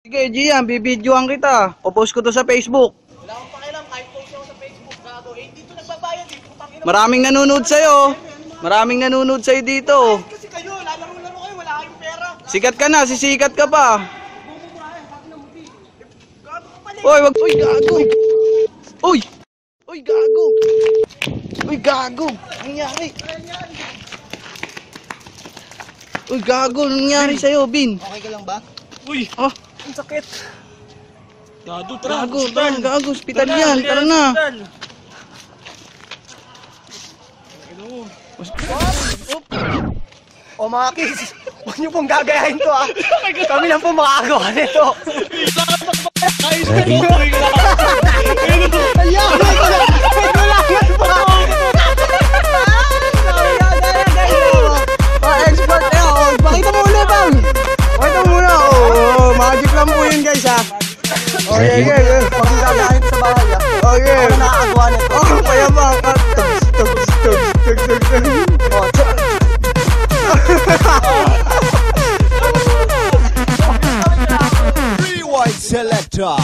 Sige, Gian, bibidyoan kita. O-post ko to sa Facebook. Wala akong pakialam, kahit post ako sa Facebook, gago. Eh, dito nagbabayad eh. Putang ina. Maraming nanonood sa'yo. Maraming nanonood sa'yo dito. Kasi kayo, lalaro-laro kayo, wala kayong pera. Sikat ka na, sisikat ka pa. Gago ka pala. Uy, wag. Uy, gago. Uy. Uy, gago. Uy, gago. Ano nangyari? Uy, gago. Ano nangyari sa'yo, Bin? Okay ka lang ba? Uy, Oh, Ang sakit. gado, tara. gago. Gago, hospital yan. Tara na. O mga kids, huwag niyo pong gagayahin to ah. Kami lang po makakagawa nito. Ayan! Kailangan pa! Expert eh. Pakita mo ulit, bang. Pakita mo muna. Magic lang po yun, guys, ha. Okay. Huwag niyo gagayahin sa bahay ah. Okay. Ako nakakagawa nito. Kaya ba? Rewind selector.